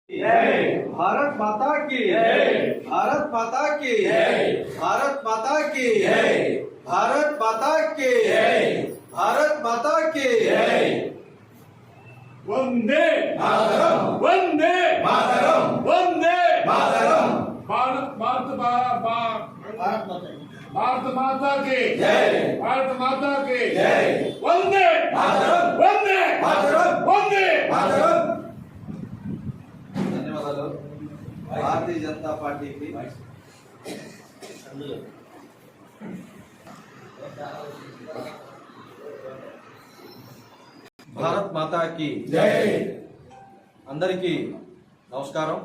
भारत माता की भारत माता की भारत माता की भारत माता की भारत माता की वंदे मातरम वंदे मातरम वंदे मातरम भारत माता की जय भारत माता की जय वंदे मातरम वंदे मातरम वंदे मातरम ధన్యవాదాలు. భారతీయ జనతా పార్టీకి భారత్ మాతాకి జై అందరికీ నమస్కారం.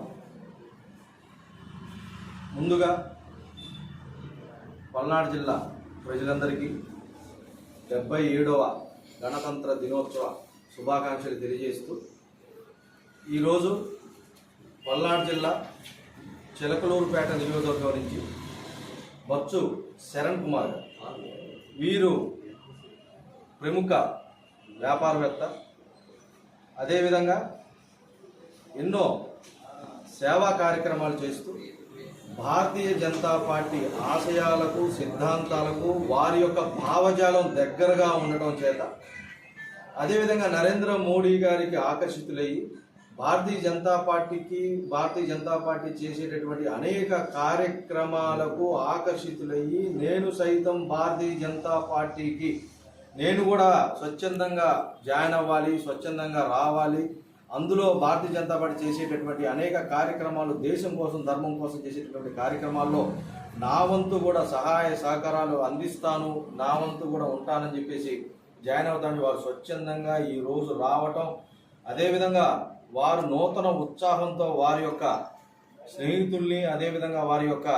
ముందుగా పల్నాడు జిల్లా ప్రజలందరికీ 77వ గణతంత్ర దినోత్సవ శుభాకాంక్షలు తెలియజేస్తూ ఈరోజు పల్నాడు జిల్లా చిలకలూరుపేట నియోజకవర్గం నుంచి బచ్చు శరణ్ కుమార్ గారు, వీరు ప్రముఖ వ్యాపారవేత్త, అదేవిధంగా ఎన్నో సేవా కార్యక్రమాలు చేస్తూ భారతీయ జనతా పార్టీ ఆశయాలకు సిద్ధాంతాలకు వారి యొక్క భావజాలం దగ్గరగా ఉండటం చేత, అదేవిధంగా నరేంద్ర మోడీ గారికి ఆకర్షితులయ్యి భారతీయ జనతా పార్టీ చేసేటటువంటి అనేక కార్యక్రమాలకు ఆకర్షితులయ్యి నేను సైతం భారతీయ జనతా పార్టీకి నేను కూడా స్వచ్ఛందంగా జాయిన్ అవ్వాలి, స్వచ్ఛందంగా రావాలి, అందులో భారతీయ జనతా పార్టీ చేసేటటువంటి అనేక కార్యక్రమాలు దేశం కోసం ధర్మం కోసం చేసేటటువంటి కార్యక్రమాల్లో నా వంతు కూడా సహాయ సహకారాలు అందిస్తాను, నా వంతు కూడా ఉంటానని చెప్పేసి జాయిన్ అవుతాను. వారు స్వచ్ఛందంగా ఈరోజు రావటం, అదేవిధంగా వారు నూతన ఉత్సాహంతో వారి యొక్క స్నేహితుల్ని, అదేవిధంగా వారి యొక్క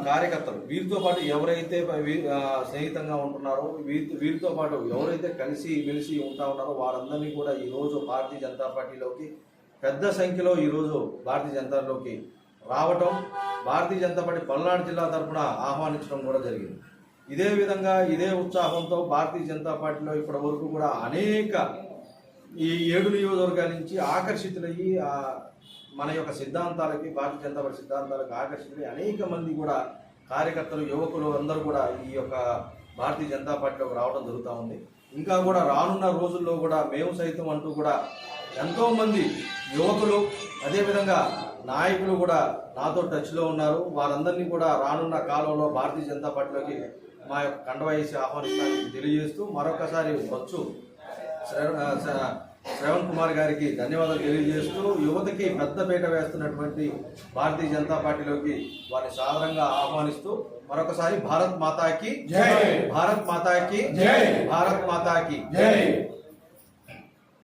కార్యకర్తలు, వీరితో పాటు ఎవరైతే స్నేహితంగా ఉంటున్నారో వీరితో పాటు ఎవరైతే కలిసి మెలిసి ఉంటా ఉన్నారో వారందరినీ కూడా ఈరోజు భారతీయ జనతా పార్టీలోకి పెద్ద సంఖ్యలో ఈరోజు భారతీయ జనతాలోకి రావటం, భారతీయ జనతా పార్టీ పల్నాడు జిల్లా తరఫున ఆహ్వానించడం కూడా జరిగింది. ఇదే విధంగా ఇదే ఉత్సాహంతో భారతీయ జనతా పార్టీలో ఇప్పటి వరకు కూడా అనేక ఈ 7 నియోజకవర్గాల నుంచి ఆకర్షితులయ్యి మన యొక్క సిద్ధాంతాలకి, భారతీయ జనతా పార్టీ సిద్ధాంతాలకు ఆకర్షితులై అనేక మంది కూడా కార్యకర్తలు, యువకులు అందరూ కూడా ఈ యొక్క భారతీయ జనతా పార్టీలోకి రావడం జరుగుతూ ఉంది. ఇంకా కూడా రానున్న రోజుల్లో కూడా మేము సైతం అంటూ కూడా ఎంతోమంది యువకులు, అదేవిధంగా నాయకులు కూడా నాతో టచ్లో ఉన్నారు. వారందరినీ కూడా రానున్న కాలంలో భారతీయ జనతా పార్టీలోకి మా యొక్క కండువా వేసి ఆహ్వానిస్తానికి తెలియజేస్తూ మరొకసారి వచ్చు శ్రవణ్ కుమార్ గారికి ధన్యవాదాలు తెలియజేస్తూ యువతకి పెద్దపీట వేస్తున్నటువంటి భారతీయ జనతా పార్టీలోకి వారిని సాదరంగా ఆహ్వానిస్తూ మరొకసారి భారత్ మాతాకి జై, భారత్ మాతాకి జై, భారత్ మాతాకి జై.